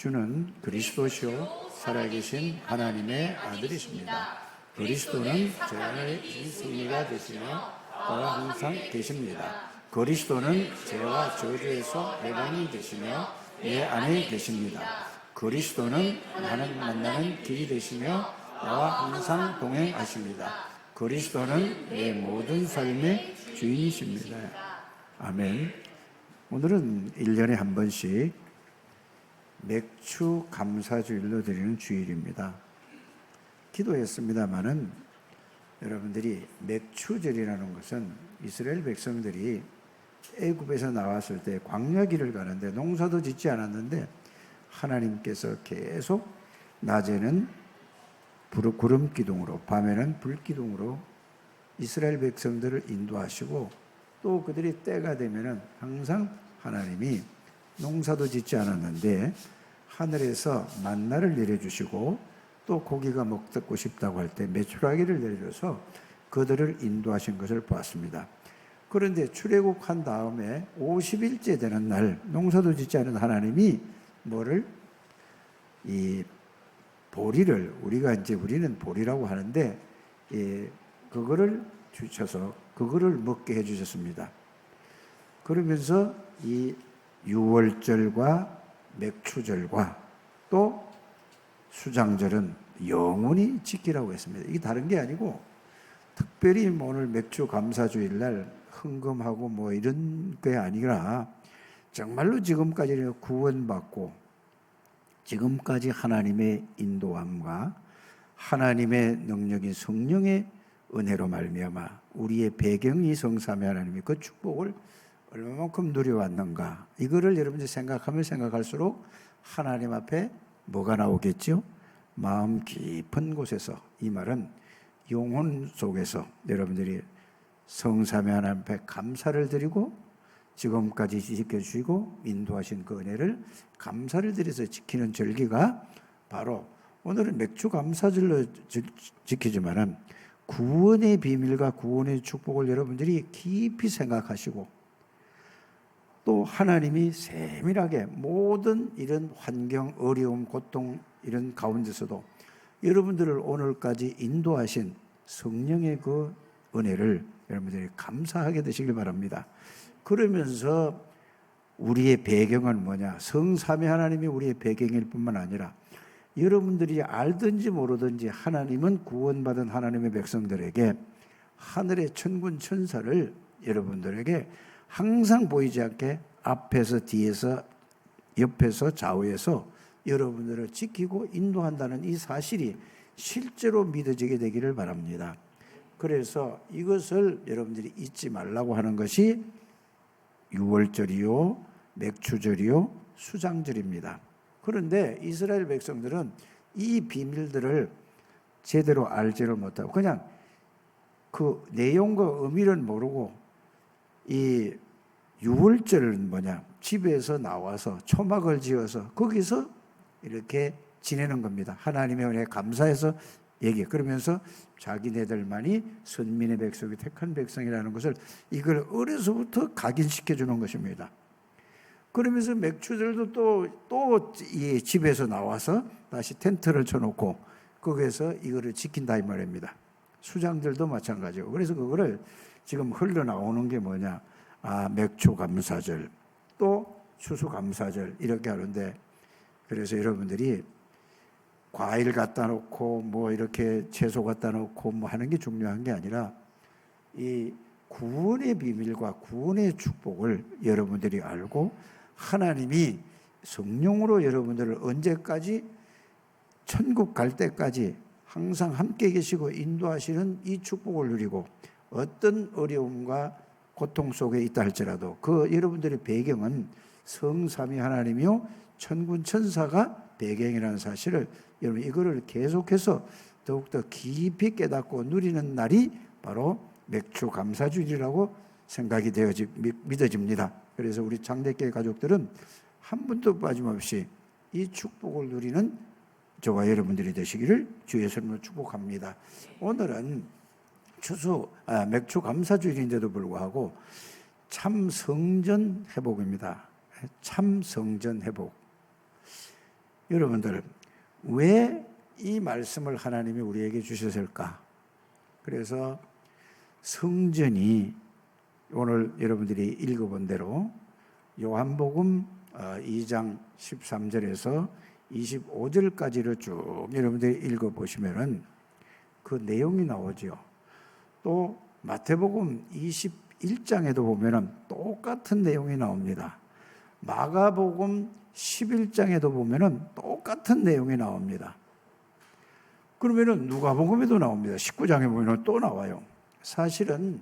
주는 그리스도시요 살아계신 하나님의 아들이십니다. 그리스도는 제 안에 승리가 되시며 저와 항상 계십니다. 그리스도는 죄와 저주에서 해방이 되시며 내 안에 계십니다. 그리스도는 나는 만나는 길이 되시며 나와 항상 동행하십니다. 그리스도는 내 모든 삶의 주인이십니다. 아멘. 오늘은 1년에 한 번씩 맥주 감사주일로 드리는 주일입니다. 기도했습니다마는 여러분들이 맥주절이라는 것은 이스라엘 백성들이 애굽에서 나왔을 때 광야길을 가는데 농사도 짓지 않았는데 하나님께서 계속 낮에는 구름 기둥으로 밤에는 불 기둥으로 이스라엘 백성들을 인도하시고 또 그들이 때가 되면은 항상 하나님이 농사도 짓지 않았는데 하늘에서 만나를 내려주시고 또 고기가 먹고 싶다고 할 때 메추라기를 내려줘서 그들을 인도하신 것을 보았습니다. 그런데 출애굽한 다음에 50일째 되는 날 농사도 짓지 않은 하나님이 뭐를 이 보리를 우리는 보리라고 하는데 그거를 주셔서 그거를 먹게 해주셨습니다. 그러면서 이 유월절과 맥추절과 또 수장절은 영원히 지키라고 했습니다. 이게 다른 게 아니고 특별히 오늘 맥주 감사주일날 헌금하고 뭐 이런 게 아니라 정말로 지금까지 구원받고 지금까지 하나님의 인도함과 하나님의 능력인 성령의 은혜로 말미암아 우리의 배경이 성삼위 하나님이 그 축복을 얼마만큼 누려왔는가 이거를 여러분들이 생각하면 생각할수록 하나님 앞에 뭐가 나오겠죠? 마음 깊은 곳에서 이 말은 영혼 속에서 여러분들이 성삼위 하나님 앞에 감사를 드리고 지금까지 지켜주시고 인도하신 그 은혜를 감사를 드려서 지키는 절기가 바로 오늘은 맥주 감사절로 지키지만은 구원의 비밀과 구원의 축복을 여러분들이 깊이 생각하시고 또 하나님이 세밀하게 모든 이런 환경, 어려움, 고통 이런 가운데서도 여러분들을 오늘까지 인도하신 성령의 그 은혜를 여러분들이 감사하게 되시길 바랍니다. 그러면서 우리의 배경은 뭐냐? 성삼위 하나님이 우리의 배경일 뿐만 아니라 여러분들이 알든지 모르든지 하나님은 구원받은 하나님의 백성들에게 하늘의 천군 천사를 여러분들에게 항상 보이지 않게 앞에서 뒤에서 옆에서 좌우에서 여러분들을 지키고 인도한다는 이 사실이 실제로 믿어지게 되기를 바랍니다. 그래서 이것을 여러분들이 잊지 말라고 하는 것이 유월절이요, 맥추절이요, 수장절입니다. 그런데 이스라엘 백성들은 이 비밀들을 제대로 알지를 못하고 그냥 그 내용과 의미를 모르고 이 유월절은 뭐냐? 집에서 나와서 초막을 지어서 거기서 이렇게 지내는 겁니다. 하나님의 은혜에 감사해서 그러면서 자기네들만이 선민의 백성이 택한 백성이라는 것을 이걸 어려서부터 각인시켜 주는 것입니다. 그러면서 맥주들도 또 이 집에서 나와서 다시 텐트를 쳐놓고 거기에서 이거를 지킨다 이 말입니다. 수장들도 마찬가지고 그래서 그거를 지금 흘러나오는 게 뭐냐? 맥주 감사절 또 추수 감사절 이렇게 하는데 그래서 여러분들이 과일 갖다 놓고 뭐 이렇게 채소 갖다 놓고 뭐 하는 게 중요한 게 아니라 이 구원의 비밀과 구원의 축복을 여러분들이 알고 하나님이 성령으로 여러분들을 언제까지 천국 갈 때까지 항상 함께 계시고 인도하시는 이 축복을 누리고 어떤 어려움과 고통 속에 있다 할지라도 그 여러분들의 배경은 성삼위 하나님이요 천군 천사가 배경이라는 사실을 여러분 이거를 계속해서 더욱더 깊이 깨닫고 누리는 날이 바로 맥주 감사주일이라고 생각이 믿어집니다. 그래서 우리 장대교회 가족들은 한 분도 빠짐없이 이 축복을 누리는 저와 여러분들이 되시기를 주의 이름으로 축복합니다. 오늘은 맥주 감사주일인데도 불구하고 참 성전 회복입니다. 참 성전 회복. 여러분들, 왜 이 말씀을 하나님이 우리에게 주셨을까? 그래서 성전이 오늘 여러분들이 읽어본 대로 요한복음 2장 13절에서 25절까지를 쭉 여러분들이 읽어보시면은 그 내용이 나오죠. 또 마태복음 21장에도 보면은 똑같은 내용이 나옵니다. 마가복음 11장에도 보면은 똑같은 내용이 나옵니다. 그러면은 누가복음에도 나옵니다. 19장에 보면은 또 나와요. 사실은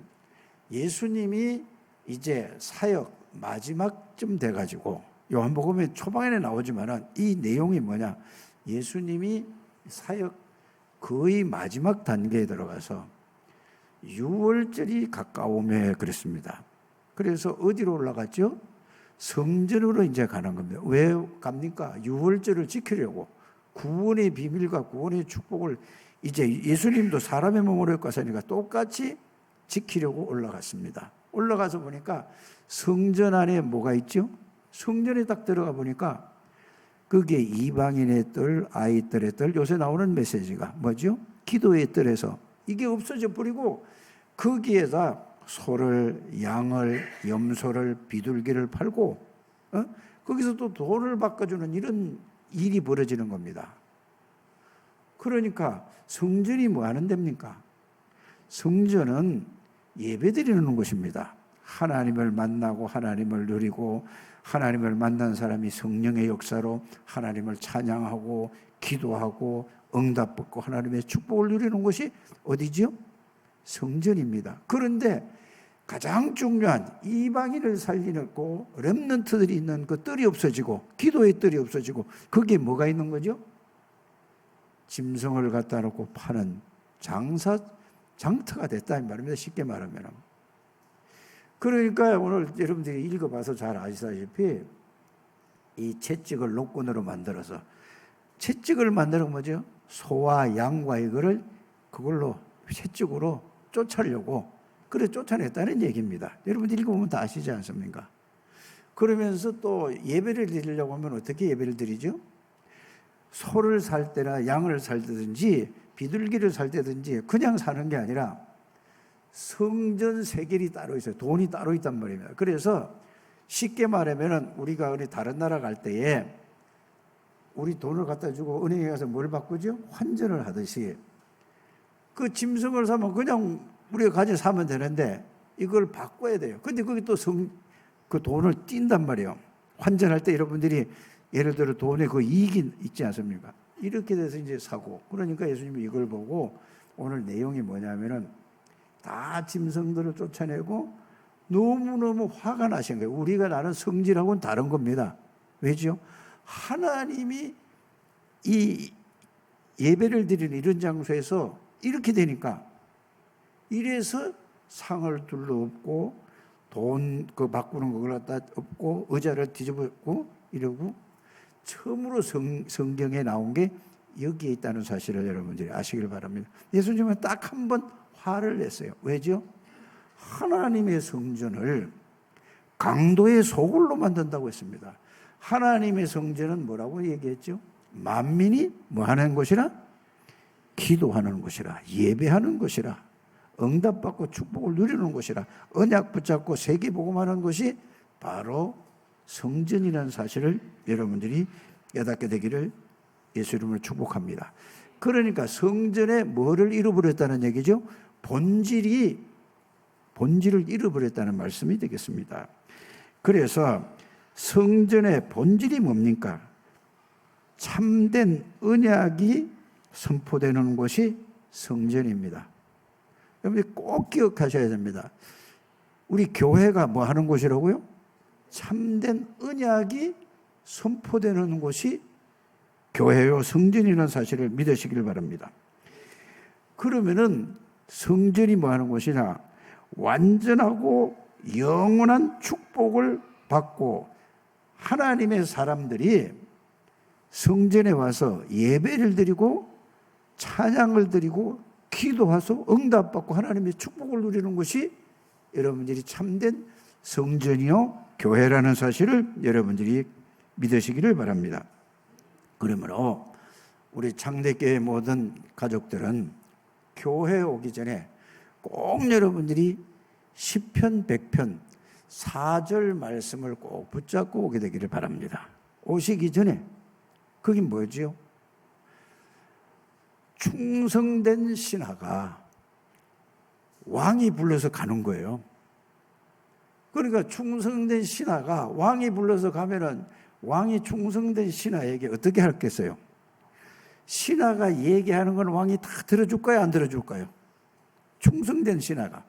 예수님이 이제 사역 마지막쯤 돼가지고 요한복음의 초반에 나오지만은 이 내용이 뭐냐? 예수님이 사역 거의 마지막 단계에 들어가서 유월절이 가까우며 그랬습니다. 그래서 어디로 올라갔죠? 성전으로 이제 가는 겁니다. 왜 갑니까? 유월절을 지키려고. 구원의 비밀과 구원의 축복을 이제 예수님도 사람의 몸으로 가서니까 똑같이 지키려고 올라갔습니다. 올라가서 보니까 성전 안에 뭐가 있죠? 성전에 딱 들어가 보니까 그게 이방인의 뜰, 아이들의 뜰, 요새 나오는 메시지가 뭐죠? 기도의 뜰에서 이게 없어져 버리고 거기에다 소를, 양을, 염소를, 비둘기를 팔고 거기서 또 돈을 바꿔주는 이런 일이 벌어지는 겁니다. 그러니까 성전이 뭐 하는 데입니까? 성전은 예배드리는 곳입니다. 하나님을 만나고 하나님을 누리고 하나님을 만난 사람이 성령의 역사로 하나님을 찬양하고 기도하고 응답받고 하나님의 축복을 누리는 곳이 어디지요? 성전입니다. 그런데 가장 중요한 이방인을 살리고 렘넌트들이 있는 그 뜰이 없어지고 기도의 뜰이 없어지고 거기에 뭐가 있는 거죠? 짐승을 갖다 놓고 파는 장터가 됐다 이 말입니다. 쉽게 말하면. 그러니까 오늘 여러분들이 읽어봐서 잘 아시다시피 이 채찍을 노끈으로 만들어서 채찍을 만드는 뭐죠? 소와 양과 이거를 그걸로 채찍으로 쫓으려고 그래 쫓아냈다는 얘기입니다. 여러분들 읽어보면 다 아시지 않습니까? 그러면서 또 예배를 드리려고 하면 어떻게 예배를 드리죠? 소를 살 때나 양을 살 때든지 비둘기를 살 때든지 그냥 사는 게 아니라 성전 세겔이 따로 있어요. 돈이 따로 있단 말입니다. 그래서 쉽게 말하면 우리가 어디 다른 나라 갈 때에 우리 돈을 갖다 주고 은행에 가서 뭘 바꾸죠? 환전을 하듯이 그 짐승을 사면 그냥 우리가 가져 사면 되는데 이걸 바꿔야 돼요. 근데 거기 또 그 돈을 띈단 말이에요. 환전할 때 여러분들이 예를 들어 돈에 그 이익이 있지 않습니까? 이렇게 돼서 이제 사고. 그러니까 예수님이 이걸 보고 오늘 내용이 뭐냐면은 다 짐승들을 쫓아내고 너무너무 화가 나신 거예요. 우리가 나는 성질하고는 다른 겁니다. 왜죠? 하나님이 이 예배를 드리는 이런 장소에서 이렇게 되니까 이래서 상을 둘러 엎고 돈 그 바꾸는 걸 갖다 엎고 의자를 뒤집고 이러고 처음으로 성경에 나온 게 여기에 있다는 사실을 여러분들이 아시길 바랍니다. 예수님은 딱 한 번 화를 냈어요. 왜죠? 하나님의 성전을 강도의 소굴로 만든다고 했습니다. 하나님의 성전은 뭐라고 얘기했죠? 만민이 뭐 하는 곳이라? 기도하는 곳이라, 예배하는 곳이라, 응답받고 축복을 누리는 곳이라, 언약 붙잡고 세계복음하는 것이 바로 성전이라는 사실을 여러분들이 깨닫게 되기를 예수 이름으로 축복합니다. 그러니까 성전에 뭐를 잃어버렸다는 얘기죠? 본질을 잃어버렸다는 말씀이 되겠습니다. 그래서 성전의 본질이 뭡니까? 참된 언약이 선포되는 곳이 성전입니다. 여러분들 꼭 기억하셔야 됩니다. 우리 교회가 뭐 하는 곳이라고요? 참된 언약이 선포되는 곳이 교회요 성전이라는 사실을 믿으시길 바랍니다. 그러면은 성전이 뭐 하는 곳이냐? 완전하고 영원한 축복을 받고 하나님의 사람들이 성전에 와서 예배를 드리고 찬양을 드리고 기도해서 응답받고 하나님의 축복을 누리는 것이 여러분들이 참된 성전이요 교회라는 사실을 여러분들이 믿으시기를 바랍니다. 그러므로 우리 창대교회 모든 가족들은 교회 오기 전에 꼭 여러분들이 시편 100편 4절 말씀을 꼭 붙잡고 오게 되기를 바랍니다. 오시기 전에 그게 뭐지요? 충성된 신하가 왕이 불러서 가는 거예요. 그러니까 충성된 신하가 왕이 불러서 가면은 왕이 충성된 신하에게 어떻게 할겠어요? 신하가 얘기하는 건 왕이 다 들어줄까요? 안 들어줄까요? 충성된 신하가.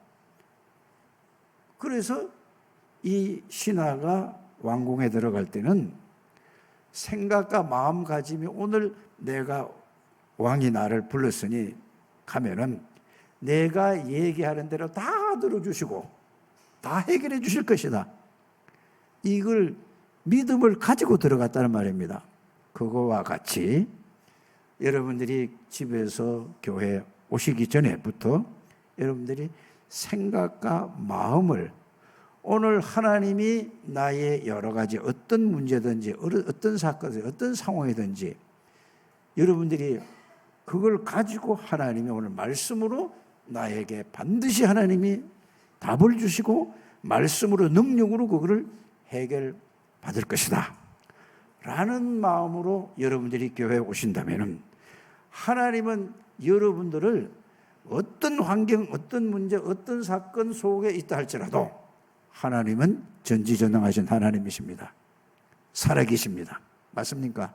그래서 이 신하가 왕궁에 들어갈 때는 생각과 마음가짐이 오늘 내가 왕이 나를 불렀으니 가면은 내가 얘기하는 대로 다 들어주시고 다 해결해 주실 것이다. 이걸 믿음을 가지고 들어갔다는 말입니다. 그거와 같이 여러분들이 집에서 교회 오시기 전에부터 여러분들이 생각과 마음을 오늘 하나님이 나의 여러 가지 어떤 문제든지 어떤 사건이든지 어떤 상황이든지 여러분들이 그걸 가지고 하나님이 오늘 말씀으로 나에게 반드시 하나님이 답을 주시고 말씀으로 능력으로 그거를 해결받을 것이다 라는 마음으로 여러분들이 교회에 오신다면 하나님은 여러분들을 어떤 환경, 어떤 문제, 어떤 사건 속에 있다 할지라도 하나님은 전지전능하신 하나님이십니다. 살아계십니다. 맞습니까?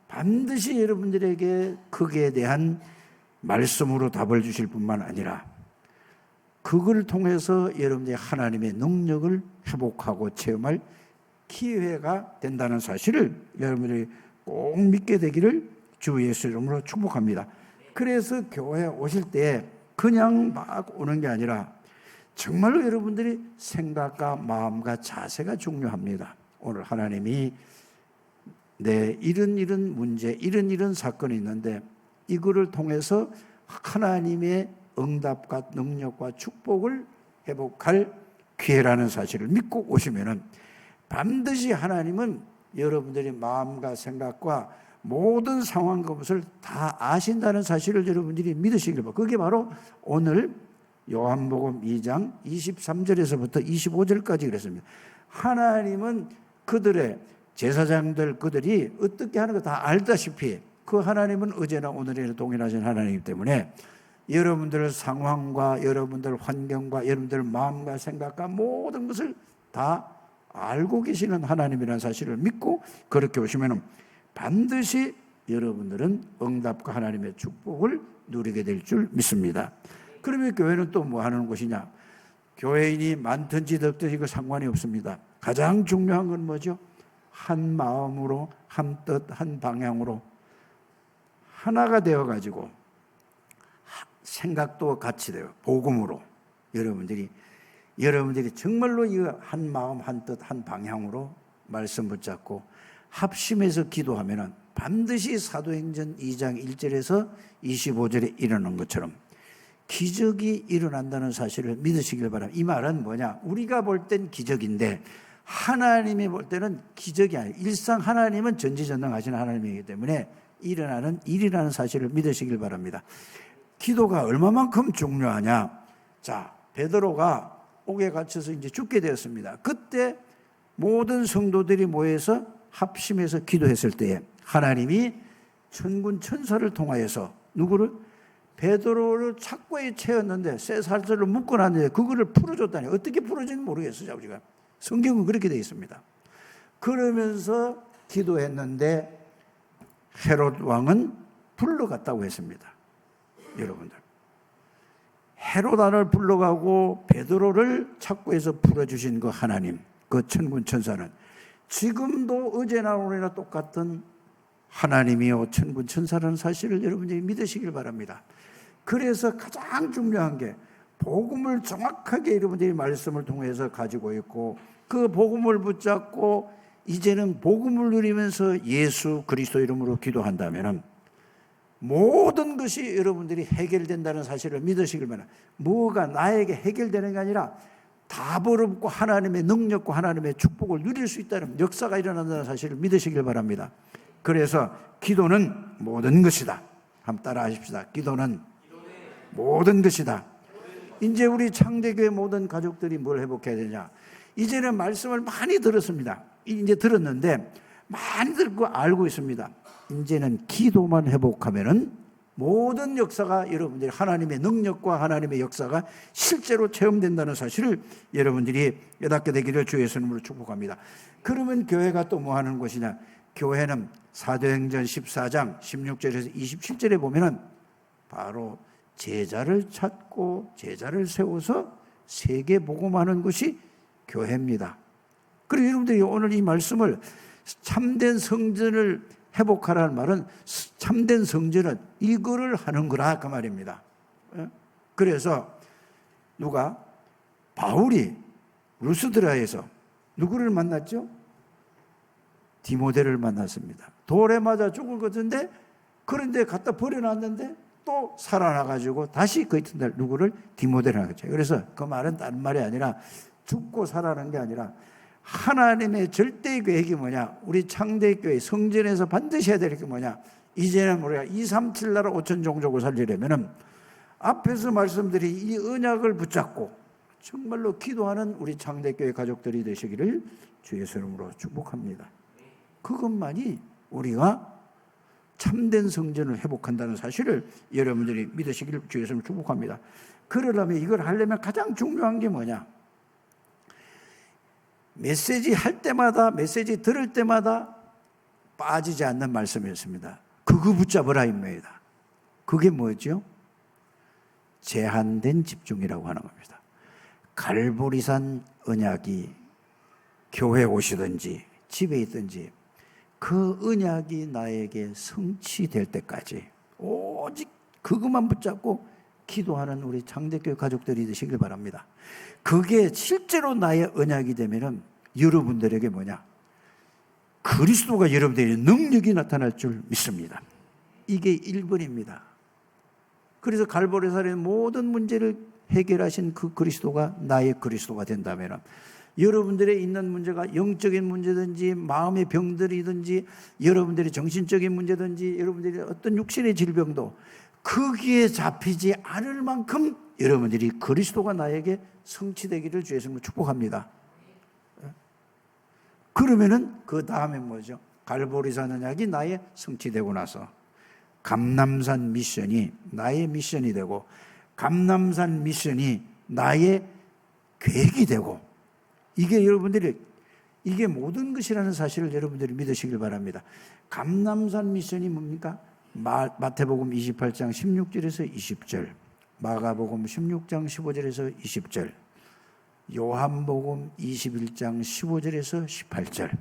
반드시 여러분들에게 거기에 대한 말씀으로 답을 주실 뿐만 아니라 그걸 통해서 여러분들이 하나님의 능력을 회복하고 체험할 기회가 된다는 사실을 여러분들이 꼭 믿게 되기를 주 예수 이름으로 축복합니다. 그래서 교회에 오실 때 그냥 막 오는 게 아니라 정말로 여러분들이 생각과 마음과 자세가 중요합니다. 오늘 하나님이 내 이런 문제, 이런 사건이 있는데 이거를 통해서 하나님의 응답과 능력과 축복을 회복할 기회라는 사실을 믿고 오시면은 반드시 하나님은 여러분들의 마음과 생각과 모든 상황 것을 다 아신다는 사실을 여러분들이 믿으시길 바랍니다. 그게 바로 오늘 요한복음 2장 23절에서부터 25절까지 그랬습니다. 하나님은 그들의 제사장들 그들이 어떻게 하는 거 다 알다시피 그 하나님은 어제나 오늘이나 동일하신 하나님이기 때문에 여러분들 상황과 여러분들 환경과 여러분들 마음과 생각과 모든 것을 다 알고 계시는 하나님이라는 사실을 믿고 그렇게 오시면 반드시 여러분들은 응답과 하나님의 축복을 누리게 될 줄 믿습니다. 그러면 교회는 또 뭐 하는 곳이냐? 교회인이 많든지 적든지 그 상관이 없습니다. 가장 중요한 건 뭐죠? 한 마음으로, 한 뜻, 한 방향으로 하나가 되어가지고 생각도 같이 돼요. 복음으로 여러분들이 정말로 이 한 마음, 한 뜻, 한 방향으로 말씀 붙잡고 합심해서 기도하면은 반드시 사도행전 2장 1절에서 25절에 일어난 것처럼 기적이 일어난다는 사실을 믿으시길 바랍니다. 이 말은 뭐냐? 우리가 볼 땐 기적인데 하나님이 볼 때는 기적이 아니에요. 일상 하나님은 전지전능하신 하나님이기 때문에 일어나는 일이라는 사실을 믿으시길 바랍니다. 기도가 얼마만큼 중요하냐? 자, 베드로가 옥에 갇혀서 이제 죽게 되었습니다. 그때 모든 성도들이 모여서 합심해서 기도했을 때에 하나님이 천군 천사를 통하여서 누구를? 베드로를 착고에 채웠는데 쇠사슬로 묶어놨는데 그거를 풀어줬다니 어떻게 풀어진지 모르겠어요. 우리가 성경은 그렇게 되어 있습니다. 그러면서 기도했는데 헤롯 왕은 불러갔다고 했습니다. 여러분들 헤롯 왕을 불러가고 베드로를 착고에서 풀어주신 그 하나님, 그 천군 천사는 지금도 어제나 오늘이나 똑같은 하나님이요 천군 천사라는 사실을 여러분들이 믿으시길 바랍니다. 그래서 가장 중요한 게 복음을 정확하게 여러분들이 말씀을 통해서 가지고 있고 그 복음을 붙잡고 이제는 복음을 누리면서 예수 그리스도 이름으로 기도한다면 모든 것이 여러분들이 해결된다는 사실을 믿으시길 바랍니다. 뭐가 나에게 해결되는 게 아니라 답을 얻고 하나님의 능력과 하나님의 축복을 누릴 수 있다는 역사가 일어난다는 사실을 믿으시길 바랍니다. 그래서 기도는 모든 것이다. 한번 따라 하십시다. 기도는 모든 것이다. 이제 우리 창대교회 모든 가족들이 뭘 회복해야 되냐? 이제는 말씀을 많이 들었습니다. 이제 들었는데 많이 듣고 알고 있습니다. 이제는 기도만 회복하면은 모든 역사가 여러분들이 하나님의 능력과 하나님의 역사가 실제로 체험된다는 사실을 여러분들이 깨닫게 되기를 주 예수님으로 축복합니다. 그러면 교회가 또 뭐 하는 것이냐? 교회는 사도행전 14장 16절에서 27절에 보면은 바로 제자를 찾고 제자를 세워서 세계 복음하는 것이 교회입니다. 그리고 여러분들이 오늘 이 말씀을 참된 성전을 회복하라는 말은 참된 성전은 이거를 하는 거라 그 말입니다. 그래서 누가 바울이 루스드라에서 누구를 만났죠? 디모데를 만났습니다. 돌에 맞아 죽을 것 같은데 그런데 갖다 버려놨는데 또 살아나가지고 다시 그 이튿날 누구를 디모데를 하겠죠. 그래서 그 말은 다른 말이 아니라 죽고 살아난 게 아니라 하나님의 절대 계획이 뭐냐? 우리 창대교회 성전에서 반드시 해야 될 게 뭐냐? 이제는 우리가 237 나라 5천 종족을 살리려면은 앞에서 말씀드린 이 언약을 붙잡고 정말로 기도하는 우리 창대교회 가족들이 되시기를 주 예수 이름으로 축복합니다. 그것만이 우리가 참된 성전을 회복한다는 사실을 여러분들이 믿으시기를 주 예수 이름으로 축복합니다. 그러려면 이걸 하려면 가장 중요한 게 뭐냐? 메시지 할 때마다 메시지 들을 때마다 빠지지 않는 말씀이었습니다. 그거 붙잡으라 입니다. 그게 뭐죠? 제한된 집중이라고 하는 겁니다. 갈보리산 언약이 교회 오시든지 집에 있든지 그 언약이 나에게 성취될 때까지 오직 그것만 붙잡고 기도하는 우리 창대교회 가족들이 되시길 바랍니다. 그게 실제로 나의 언약이 되면은 여러분들에게 뭐냐? 그리스도가 여러분들의 능력이 나타날 줄 믿습니다. 이게 1번입니다. 그래서 갈보리산의 모든 문제를 해결하신 그 그리스도가 나의 그리스도가 된다면 여러분들의 있는 문제가 영적인 문제든지 마음의 병들이든지 여러분들의 정신적인 문제든지 여러분들의 어떤 육신의 질병도 거기에 잡히지 않을 만큼 여러분들이 그리스도가 나에게 성취되기를 주 예수님으로 축복합니다. 그러면은 그 다음에 뭐죠? 갈보리산 언약이 나의 성취되고 나서 감람산 미션이 나의 미션이 되고 감람산 미션이 나의 계획이 되고 이게 여러분들이 이게 모든 것이라는 사실을 여러분들이 믿으시길 바랍니다. 감람산 미션이 뭡니까? 마태복음 28장 16절에서 20절, 마가복음 16장 15절에서 20절, 요한복음 21장 15절에서 18절,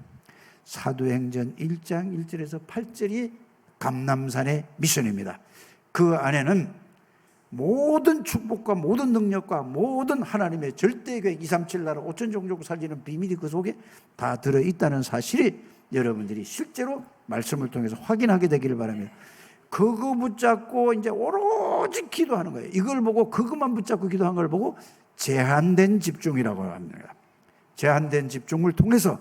사도행전 1장 1절에서 8절이 감람산의 미션입니다. 그 안에는 모든 축복과 모든 능력과 모든 하나님의 절대계획 237 나라 5천 종족 살리는 비밀이 그 속에 다 들어있다는 사실이 여러분들이 실제로 말씀을 통해서 확인하게 되기를 바랍니다. 그거 붙잡고 이제 오로지 기도하는 거예요. 이걸 보고 그것만 붙잡고 기도한 걸 보고 제한된 집중이라고 합니다. 제한된 집중을 통해서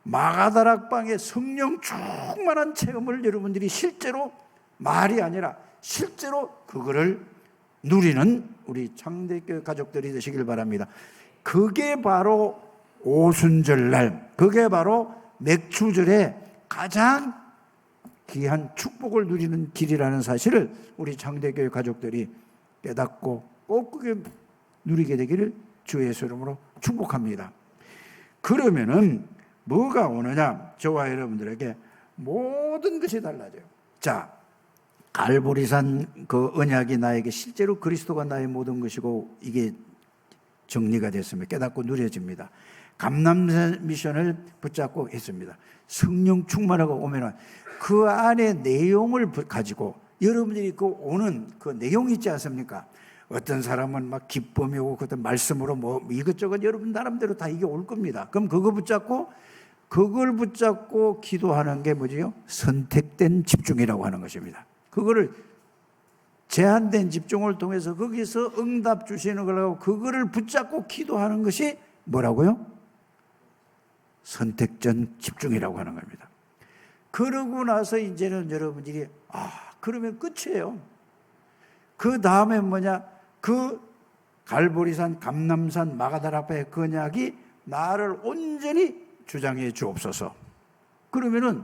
마가다락방의 성령 충만한 체험을 여러분들이 실제로 말이 아니라 실제로 그거를 누리는 우리 창대교회 가족들이 되시길 바랍니다. 그게 바로 오순절날, 그게 바로 맥추절에 가장 귀한 축복을 누리는 길이라는 사실을 우리 창대교회 가족들이 깨닫고 꼭 그게 누리게 되기를 주 예수 이름으로 축복합니다. 그러면은 뭐가 오느냐? 저와 여러분들에게 모든 것이 달라져요. 자, 갈보리산 그 언약이 나에게 실제로 그리스도가 나의 모든 것이고 이게 정리가 됐으면 깨닫고 누려집니다. 감람산 미션을 붙잡고 있습니다. 성령 충만하고 오면은 그 안에 내용을 가지고 여러분들이 그 오는 그 내용이 있지 않습니까? 어떤 사람은 막 기쁨이 오고 어떤 말씀으로 뭐 이것저것 여러분 나름대로 다 이게 올 겁니다. 그럼 그걸 붙잡고 기도하는 게 뭐지요? 선택된 집중이라고 하는 것입니다. 그거를 제한된 집중을 통해서 거기서 응답 주시는 거라고 그거를 붙잡고 기도하는 것이 뭐라고요? 선택된 집중이라고 하는 겁니다. 그러고 나서 이제는 여러분들이 그러면 끝이에요. 그 다음에 뭐냐? 그 갈보리산, 감람산, 마가다라파의 그 언약이 나를 온전히 주장해 주옵소서. 그러면은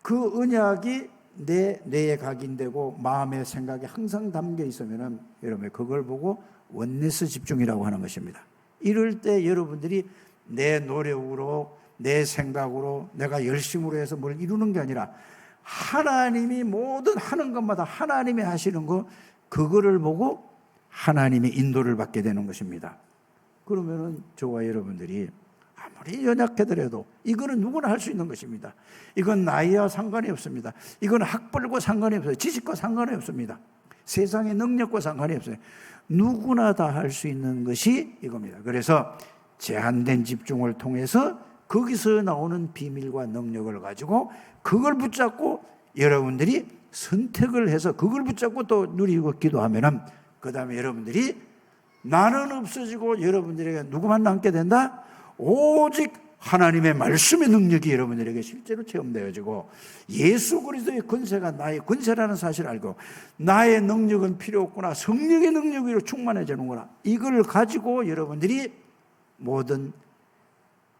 그 언약이 내 뇌에 각인되고 마음의 생각에 항상 담겨 있으면은 여러분 그걸 보고 원네스 집중이라고 하는 것입니다. 이럴 때 여러분들이 내 노력으로, 내 생각으로, 내가 열심으로 해서 뭘 이루는 게 아니라 하나님이 모든 하는 것마다 하나님이 하시는 거, 그거를 보고 하나님의 인도를 받게 되는 것입니다. 그러면은 저와 여러분들이 아무리 연약하더라도 이거는 누구나 할 수 있는 것입니다. 이건 나이와 상관이 없습니다. 이건 학벌과 상관이 없어요. 지식과 상관이 없습니다. 세상의 능력과 상관이 없어요. 누구나 다 할 수 있는 것이 이겁니다. 그래서 제한된 집중을 통해서 거기서 나오는 비밀과 능력을 가지고 그걸 붙잡고 여러분들이 선택을 해서 그걸 붙잡고 또 누리고 기도하면은 그 다음에 여러분들이 나는 없어지고 여러분들에게 누구만 남게 된다? 오직 하나님의 말씀의 능력이 여러분들에게 실제로 체험되어지고 예수 그리스도의 권세가 나의 권세라는 사실을 알고 나의 능력은 필요 없구나, 성령의 능력으로 충만해지는구나, 이걸 가지고 여러분들이 모든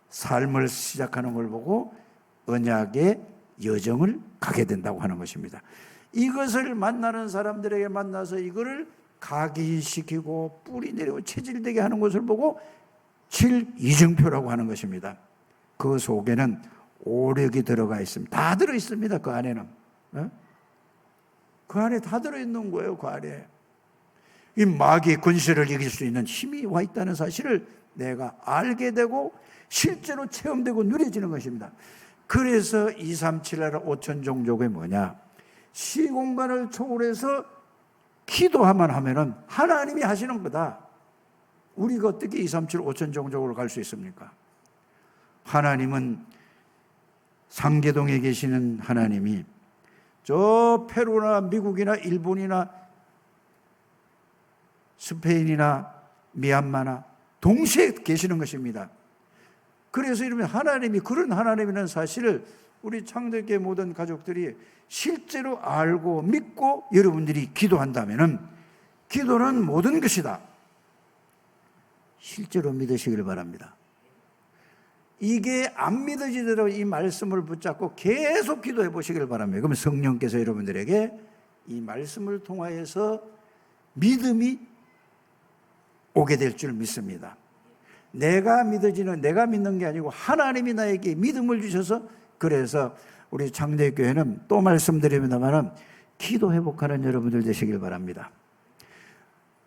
삶을 시작하는 걸 보고 언약의 여정을 가게 된다고 하는 것입니다. 이것을 만나는 사람들에게 만나서 이거를 각인시키고 뿌리 내리고 체질되게 하는 것을 보고 7이정표라고 하는 것입니다. 그 속에는 오력이 들어가 있습니다. 다 들어있습니다. 그 안에는. 그 안에 다 들어있는 거예요. 그 안에. 이 마귀의 권세를 이길 수 있는 힘이 와 있다는 사실을 내가 알게 되고 실제로 체험되고 누려지는 것입니다. 그래서 237나라 5천 종족이 뭐냐? 시공간을 초월해서 기도하면 하면은 하나님이 하시는 거다. 우리가 어떻게 237 5천 종족으로 갈 수 있습니까? 하나님은 상계동에 계시는 하나님이 저 페루나 미국이나 일본이나 스페인이나 미얀마나 동시에 계시는 것입니다. 그래서 이러면 하나님이 그런 하나님이라는 사실을 우리 창대교회 모든 가족들이 실제로 알고 믿고 여러분들이 기도한다면은 기도는 모든 것이다. 실제로 믿으시길 바랍니다. 이게 안 믿어지더라도 이 말씀을 붙잡고 계속 기도해 보시길 바랍니다. 그러면 성령께서 여러분들에게 이 말씀을 통하여서 믿음이 오게 될 줄 믿습니다. 내가 믿는 게 아니고 하나님이 나에게 믿음을 주셔서, 그래서 우리 창대교회는 또 말씀드립니다만 기도 회복하는 여러분들 되시길 바랍니다.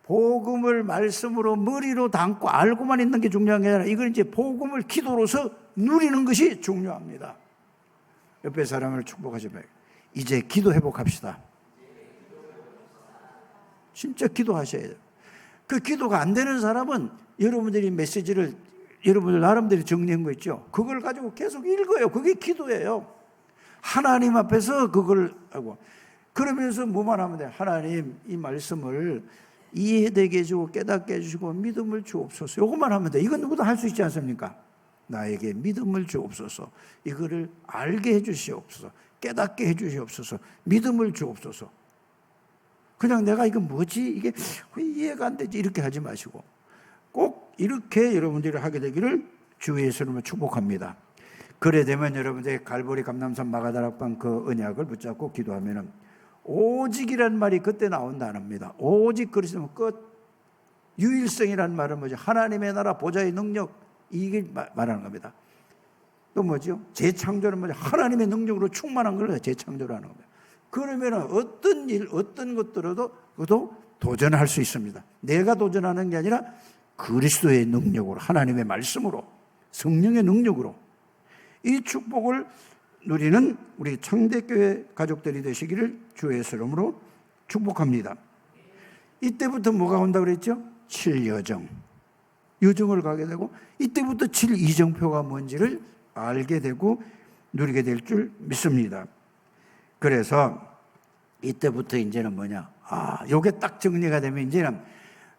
복음을 말씀으로 머리로 담고 알고만 있는 게 중요한 게 아니라 이건 이제 복음을 기도로서 누리는 것이 중요합니다. 옆에 사람을 축복하시면 이제 기도 회복합시다. 진짜 기도하셔야 돼요. 그 기도가 안 되는 사람은 여러분들이 메시지를 여러분들 나름대로 정리한 거 있죠. 그걸 가지고 계속 읽어요. 그게 기도예요. 하나님 앞에서 그걸 하고 그러면서 뭐만 하면 돼요. 하나님 이 말씀을 이해되게 해주고 깨닫게 해주시고 믿음을 주옵소서. 이것만 하면 돼. 이건 누구도 할 수 있지 않습니까? 나에게 믿음을 주옵소서. 이거를 알게 해주시옵소서. 깨닫게 해주시옵소서. 믿음을 주옵소서. 그냥 내가 이거 뭐지? 이게 왜 이해가 안 되지? 이렇게 하지 마시고 꼭 이렇게 여러분들이 하게 되기를 주 예수님을 축복합니다. 그래 되면 여러분들이 갈보리 감람산 마가다락방 그 언약을 붙잡고 기도하면은 오직이란 말이 그때 나온 단어입니다. 오직 그리스도면 끝. 유일성이란 말은 뭐죠? 하나님의 나라 보좌의 능력, 이게 말하는 겁니다. 또 뭐죠? 재창조는 뭐죠? 하나님의 능력으로 충만한 걸 재창조라는 겁니다. 그러면 어떤 일, 어떤 것들로도 도전할 수 있습니다. 내가 도전하는 게 아니라 그리스도의 능력으로, 하나님의 말씀으로, 성령의 능력으로 이 축복을 누리는 우리 창대교회 가족들이 되시기를 주의 이름으로 축복합니다. 이때부터 뭐가 온다고 그랬죠? 7여정. 여정을 가게 되고 이때부터 7이정표가 뭔지를 알게 되고 누리게 될 줄 믿습니다. 그래서 이때부터 이제는 뭐냐? 요게 딱 정리가 되면 이제는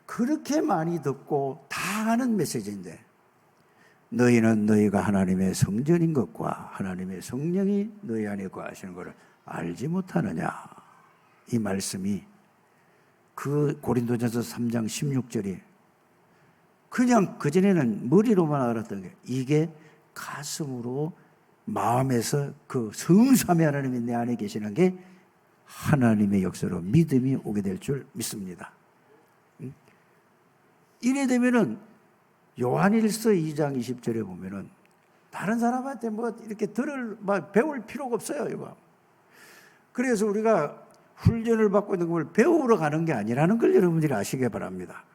그렇게 많이 듣고 다 아는 메시지인데 너희는 너희가 하나님의 성전인 것과 하나님의 성령이 너희 안에 거하시는 것을 알지 못하느냐. 이 말씀이 그 고린도전서 3장 16절이 그냥 그전에는 머리로만 알았던 게 이게 가슴으로 마음에서 그 성삼위 하나님이 내 안에 계시는 게 하나님의 역사로 믿음이 오게 될 줄 믿습니다. 이래 되면은 요한일서 2장 20절에 보면은 다른 사람한테 뭐 이렇게 배울 필요가 없어요, 이거. 그래서 우리가 훈련을 받고 있는 걸 배우러 가는 게 아니라는 걸 여러분들이 아시기 바랍니다.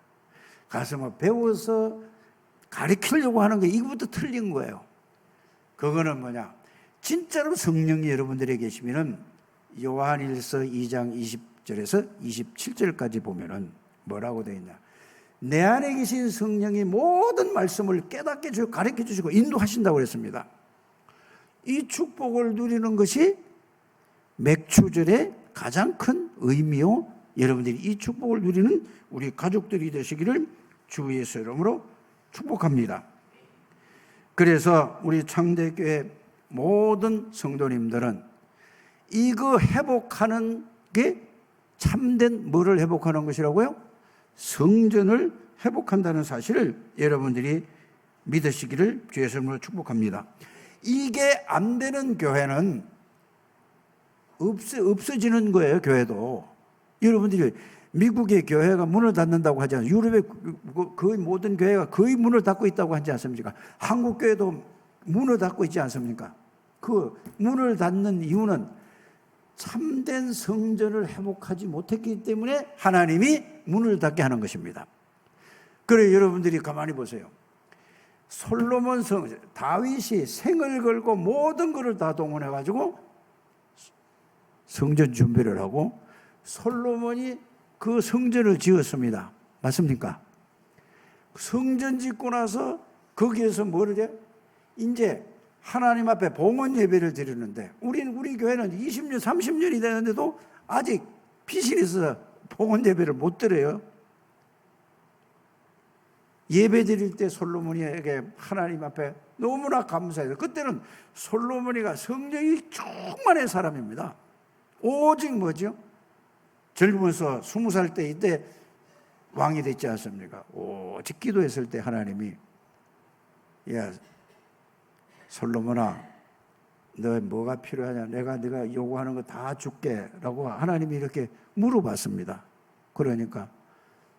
가서 뭐 배워서 가르치려고 하는 게 이거부터 틀린 거예요. 그거는 뭐냐? 진짜로 성령이 여러분들에게 계시면은 요한일서 2장 20절에서 27절까지 보면은 뭐라고 되어 있냐? 내 안에 계신 성령이 모든 말씀을 깨닫게 해주고 가르쳐 주시고 인도하신다고 그랬습니다. 이 축복을 누리는 것이 맥추절의 가장 큰 의미요. 여러분들이 이 축복을 누리는 우리 가족들이 되시기를 주 예수 이름으로 축복합니다. 그래서 우리 창대교회 모든 성도님들은 이거 회복하는 게 참된 뭐를 회복하는 것이라고요? 성전을 회복한다는 사실을 여러분들이 믿으시기를 주 예수 이름으로 축복합니다. 이게 안 되는 교회는 없어지는 거예요. 교회도. 여러분들이 미국의 교회가 문을 닫는다고 하지 않습니까? 유럽의 거의 모든 교회가 거의 문을 닫고 있다고 하지 않습니까? 한국 교회도 문을 닫고 있지 않습니까? 그 문을 닫는 이유는 참된 성전을 회복하지 못했기 때문에 하나님이 문을 닫게 하는 것입니다. 그래 여러분들이 가만히 보세요. 솔로몬 성전, 다윗이 생을 걸고 모든 것을 다 동원해 가지고 성전 준비를 하고 솔로몬이 그 성전을 지었습니다. 맞습니까? 성전 짓고 나서 거기에서 뭐를 해? 이제 하나님 앞에 봉헌 예배를 드리는데 우리 교회는 20년, 30년이 되는데도 아직 피신이 있어서 봉헌 예배를 못 드려요. 예배 드릴 때 솔로몬이에게 하나님 앞에 너무나 감사해요. 그때는 솔로몬이가 성령이 충만한 사람입니다. 오직 뭐죠? 젊으면서 20살 때 이때 왕이 됐지 않습니까? 오직 기도했을 때 하나님이 야 솔로몬아 너 뭐가 필요하냐? 네가 요구하는 거 다 줄게 라고 하나님이 이렇게 물어봤습니다. 그러니까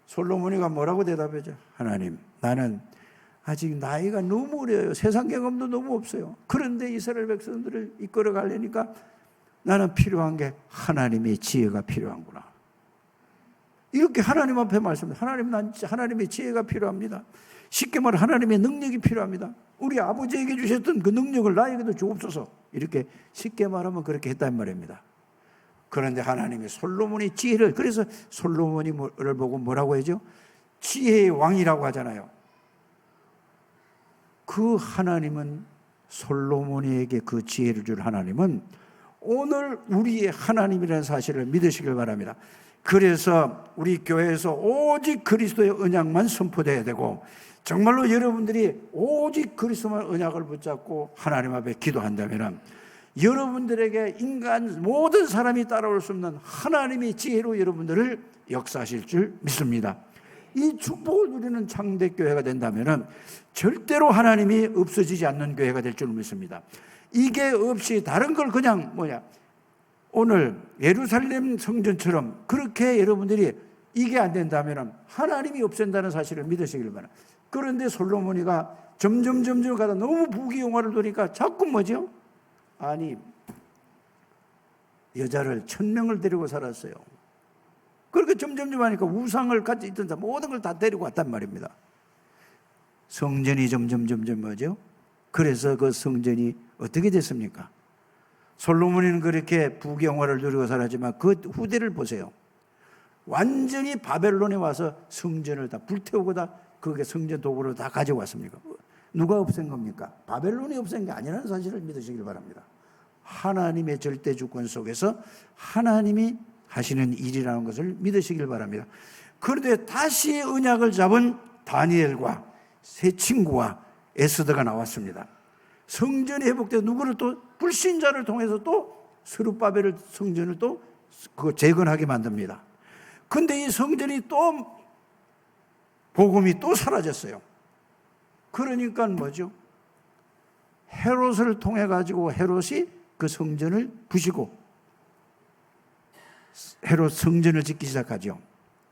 솔로몬이가 뭐라고 대답했죠? 하나님 나는 아직 나이가 너무 어려요. 세상 경험도 너무 없어요. 그런데 이스라엘 백성들을 이끌어 가려니까 나는 필요한 게 하나님의 지혜가 필요한구나. 이렇게 하나님 앞에 말씀합니다. 난 하나님의 지혜가 필요합니다. 쉽게 말해 하나님의 능력이 필요합니다. 우리 아버지에게 주셨던 그 능력을 나에게도 주옵소서. 이렇게 쉽게 말하면 그렇게 했단 말입니다. 그런데 하나님이 솔로몬의 지혜를, 그래서 솔로몬이를 보고 뭐라고 하죠? 지혜의 왕이라고 하잖아요. 그 하나님은, 솔로몬에게 그 지혜를 줄 하나님은 오늘 우리의 하나님이라는 사실을 믿으시길 바랍니다. 그래서 우리 교회에서 오직 그리스도의 언약만 선포돼야 되고, 정말로 여러분들이 오직 그리스도만 언약을 붙잡고 하나님 앞에 기도한다면 여러분들에게 인간 모든 사람이 따라올 수 없는 하나님의 지혜로 여러분들을 역사하실 줄 믿습니다. 이 축복을 누리는 창대교회가 된다면 절대로 하나님이 없어지지 않는 교회가 될 줄 믿습니다. 이게 없이 다른 걸 그냥 오늘 예루살렘 성전처럼 그렇게 여러분들이 이게 안 된다면 하나님이 없앤다는 사실을 믿으시길 바랍니다. 그런데 솔로몬이가 점점 가다 너무 부귀영화를 누리니까 자꾸 뭐죠? 아니 여자를 1000명을 데리고 살았어요. 그렇게 점점 하니까 우상을 가지고 있던 사람 모든 걸 다 데리고 왔단 말입니다. 성전이 점점 뭐죠? 그래서 그 성전이 어떻게 됐습니까? 솔로몬이는 그렇게 부귀영화를 누리고 살았지만 그 후대를 보세요. 완전히 바벨론에 와서 성전을 다 불태우고 다 그게 성전 도구로 다 가지고 왔습니까? 누가 없앤 겁니까? 바벨론이 없앤 게 아니라는 사실을 믿으시길 바랍니다. 하나님의 절대 주권 속에서 하나님이 하시는 일이라는 것을 믿으시길 바랍니다. 그런데 다시 언약을 잡은 다니엘과 세 친구와 에스더가 나왔습니다. 성전이 회복돼 누구를 또 불신자를 통해서 또 스룹바벨을 성전을 또 재건하게 만듭니다. 근데 이 성전이 또 복음이 또 사라졌어요. 그러니까 뭐죠? 헤롯을 통해 가지고 헤롯이 그 성전을 부시고 헤롯 성전을 짓기 시작하죠.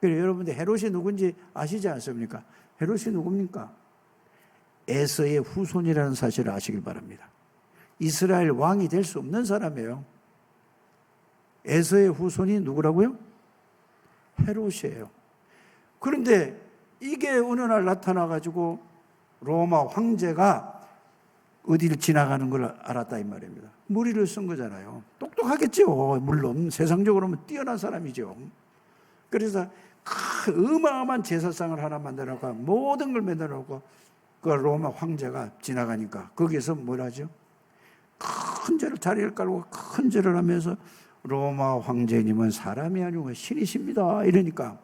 그래서 여러분들 헤롯이 누군지 아시지 않습니까? 헤롯이 누굽니까? 에서의 후손이라는 사실을 아시길 바랍니다. 이스라엘 왕이 될 수 없는 사람이에요. 에서의 후손이 누구라고요? 헤롯이에요. 그런데 이게 어느 날 나타나가지고 로마 황제가 어디를 지나가는 걸 알았다 이 말입니다. 무리를 쓴 거잖아요. 똑똑하겠죠. 물론 세상적으로는 뛰어난 사람이죠. 그래서 어마어마한 제사상을 하나 만들어놓고 모든 걸 만들어놓고 그 로마 황제가 지나가니까 거기에서 뭘 하죠? 큰 절을 자리를 깔고 큰 절을 하면서 로마 황제님은 사람이 아니고 신이십니다 이러니까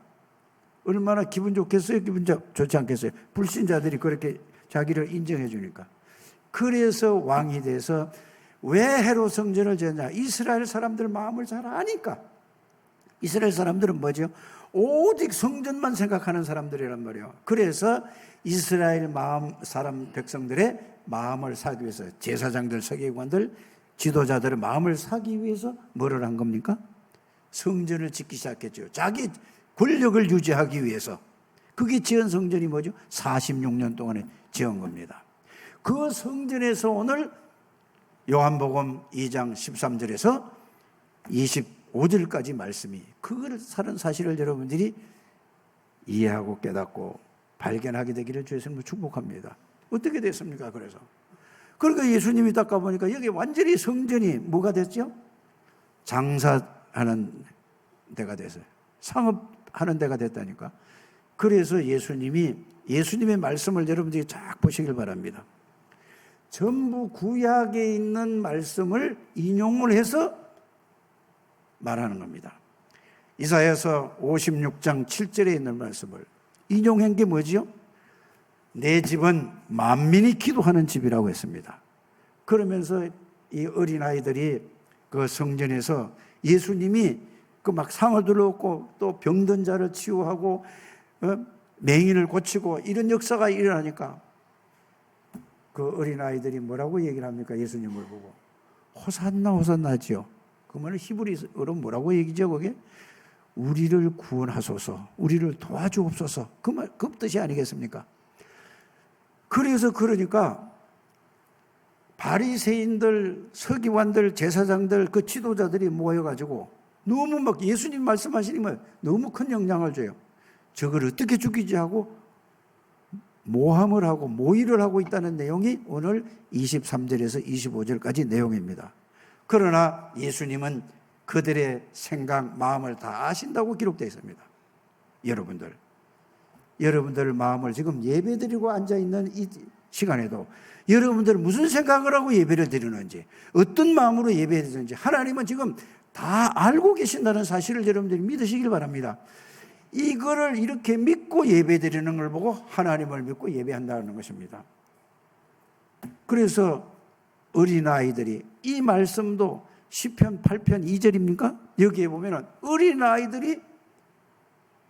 얼마나 기분 좋겠어요? 기분 좋지 않겠어요? 불신자들이 그렇게 자기를 인정해 주니까. 그래서 왕이 돼서 왜 헤롯 성전을 지었냐? 이스라엘 사람들 마음을 잘 아니까. 이스라엘 사람들은 뭐죠? 오직 성전만 생각하는 사람들이란 말이에요. 그래서 이스라엘 사람 백성들의 마음을 사기 위해서 제사장들, 서기관들, 지도자들의 마음을 사기 위해서 뭐를 한 겁니까? 성전을 짓기 시작했죠. 자기 권력을 유지하기 위해서. 그게 지은 성전이 뭐죠? 46년 동안에 지은 겁니다. 그 성전에서 오늘 요한복음 2장 13절에서 25절까지 말씀이 그걸 사는 사실을 여러분들이 이해하고 깨닫고 발견하게 되기를 주의 이름으로 축복합니다. 어떻게 됐습니까? 그러니까 예수님이 딱 가보니까 여기 완전히 성전이 뭐가 됐죠? 장사하는 데가 됐어요. 상업하는 데가 됐다니까. 그래서 예수님의 말씀을 여러분들이 쫙 보시길 바랍니다. 전부 구약에 있는 말씀을 인용을 해서 말하는 겁니다. 이사야서 56장 7절에 있는 말씀을 인용한 게 뭐지요? 내 집은 만민이 기도하는 집이라고 했습니다. 그러면서 이 어린아이들이 그 성전에서 예수님이 그 막 상을 들었고 또 병든 자를 치유하고 맹인을 고치고 이런 역사가 일어나니까 그 어린아이들이 뭐라고 얘기를 합니까? 예수님을 보고 호산나 호산나지요. 그 말은 히브리어로 뭐라고 얘기죠? 그게 우리를 구원하소서, 우리를 도와주옵소서, 그 뜻이 아니겠습니까? 그러니까 바리새인들, 서기관들, 제사장들, 그 지도자들이 모여가지고 너무 막 예수님 말씀하시니까 너무 큰 영향을 줘요. 저걸 어떻게 죽이지 하고 모함을 하고 모의를 하고 있다는 내용이 오늘 23절에서 25절까지 내용입니다. 그러나 예수님은 그들의 생각, 마음을 다 아신다고 기록되어 있습니다. 여러분들 마음을 지금 예배드리고 앉아있는 이 시간에도 여러분들 무슨 생각을 하고 예배를 드리는지, 어떤 마음으로 예배를 드리는지 하나님은 지금 다 알고 계신다는 사실을 여러분들이 믿으시길 바랍니다. 이거를 이렇게 믿고 예배드리는 걸 보고 하나님을 믿고 예배한다는 것입니다. 그래서 어린아이들이 이 말씀도 시편 8편 2절입니까? 여기에 보면은 어린아이들이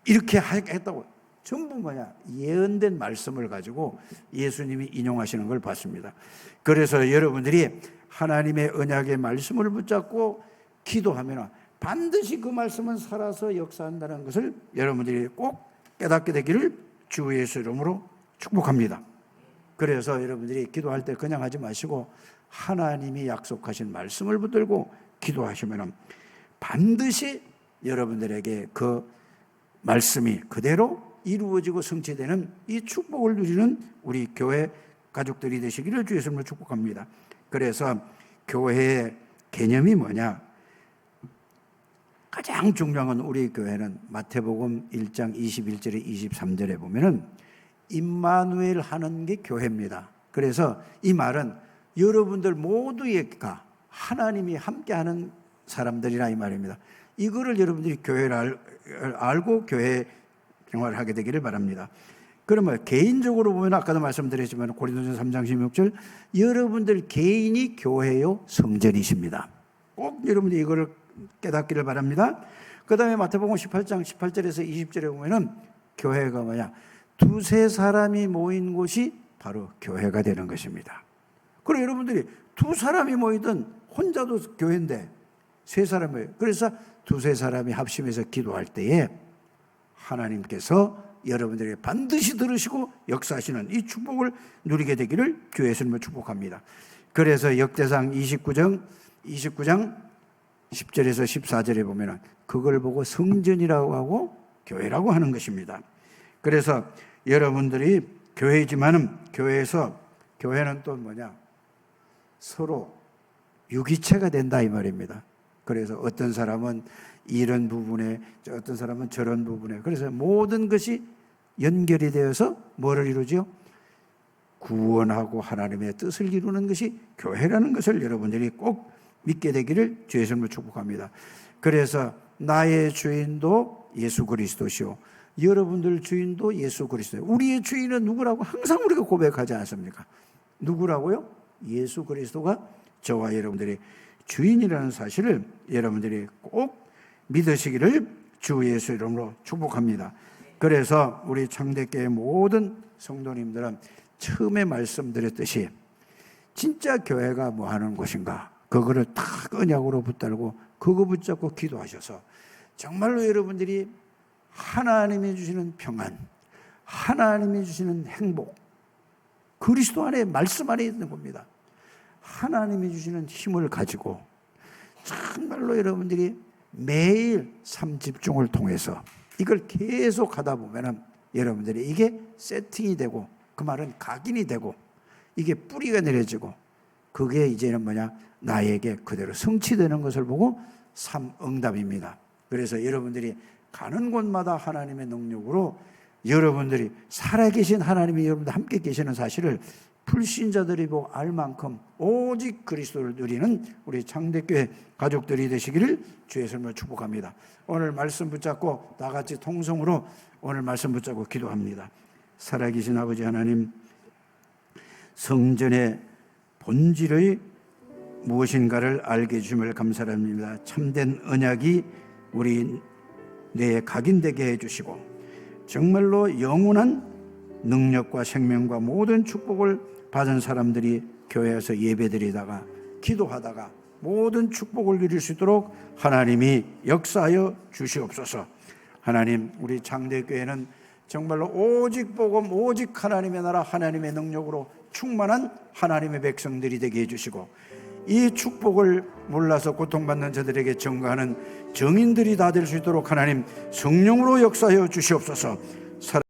이렇게 했다고 전부 뭐냐? 예언된 말씀을 가지고 예수님이 인용하시는 걸 봤습니다. 그래서 여러분들이 하나님의 언약의 말씀을 붙잡고 기도하면 반드시 그 말씀은 살아서 역사한다는 것을 여러분들이 꼭 깨닫게 되기를 주 예수 이름으로 축복합니다. 그래서 여러분들이 기도할 때 그냥 하지 마시고 하나님이 약속하신 말씀을 붙들고 기도하시면 반드시 여러분들에게 그 말씀이 그대로 이루어지고 성취되는 이 축복을 누리는 우리 교회 가족들이 되시기를 주 예수님으로 축복합니다. 그래서 교회의 개념이 뭐냐? 가장 중요한 건 우리 교회는 마태복음 1장 21절에 23절에 보면은 임마누엘 하는 게 교회입니다. 그래서 이 말은 여러분들 모두가 하나님이 함께하는 사람들이라 이 말입니다. 이거를 여러분들이 교회를 알고 교회 생활을 하게 되기를 바랍니다. 그러면 개인적으로 보면 아까도 말씀드렸지만 고린도전서 3장 16절 여러분들 개인이 교회요 성전이십니다. 꼭 여러분들이 이거를 깨닫기를 바랍니다. 그 다음에 마태복음 18장 18절에서 20절에 보면은 교회가 뭐냐, 두세 사람이 모인 곳이 바로 교회가 되는 것입니다. 그리고 여러분들이 두 사람이 모이든 혼자도 교회인데 세 사람이 모여요. 그래서 두세 사람이 합심해서 기도할 때에 하나님께서 여러분들에게 반드시 들으시고 역사하시는 이 축복을 누리게 되기를 주의 이름으로 축복합니다. 그래서 역대상 29장 10절에서 14절에 보면은 그걸 보고 성전이라고 하고 교회라고 하는 것입니다. 그래서 여러분들이 교회지만은 교회는 또 뭐냐, 서로 유기체가 된다 이 말입니다. 그래서 어떤 사람은 이런 부분에, 어떤 사람은 저런 부분에, 그래서 모든 것이 연결이 되어서 뭐를 이루죠? 구원하고 하나님의 뜻을 이루는 것이 교회라는 것을 여러분들이 꼭 믿게 되기를 주의 이름으로 축복합니다. 그래서 나의 주인도 예수 그리스도시오, 여러분들 주인도 예수 그리스도예요. 우리의 주인은 누구라고 항상 우리가 고백하지 않습니까? 누구라고요? 예수 그리스도가 저와 여러분들이 주인이라는 사실을 여러분들이 꼭 믿으시기를 주 예수 이름으로 축복합니다. 그래서 우리 창대교회 모든 성도님들은 처음에 말씀드렸듯이 진짜 교회가 뭐 하는 곳인가, 그거를 딱 언약으로 붙들고 그거 붙잡고 기도하셔서 정말로 여러분들이 하나님이 주시는 평안, 하나님이 주시는 행복, 그리스도 안에 말씀 안에 있는 겁니다. 하나님이 주시는 힘을 가지고 정말로 여러분들이 매일 삶 집중을 통해서 이걸 계속 하다 보면은 여러분들이 이게 세팅이 되고, 그 말은 각인이 되고, 이게 뿌리가 내려지고, 그게 이제는 뭐냐, 나에게 그대로 성취되는 것을 보고 삶 응답입니다. 그래서 여러분들이 가는 곳마다 하나님의 능력으로 여러분들이 살아계신 하나님이 여러분들 함께 계시는 사실을 불신자들이 보고 알 만큼 오직 그리스도를 누리는 우리 창대교회 가족들이 되시기를 주의 이름으로 축복합니다. 오늘 말씀 붙잡고 다 같이 통성으로 오늘 말씀 붙잡고 기도합니다. 살아계신 아버지 하나님, 성전의 본질의 무엇인가를 알게 해주심을 감사합니다. 참된 언약이 우리 뇌에 각인되게 해주시고 정말로 영원한 능력과 생명과 모든 축복을 받은 사람들이 교회에서 예배드리다가 기도하다가 모든 축복을 누릴 수 있도록 하나님이 역사하여 주시옵소서. 하나님, 우리 장대교회는 정말로 오직 복음, 오직 하나님의 나라, 하나님의 능력으로 충만한 하나님의 백성들이 되게 해주시고, 이 축복을 몰라서 고통받는 자들에게 증거하는 정인들이 다 될 수 있도록 하나님 성령으로 역사하여 주시옵소서.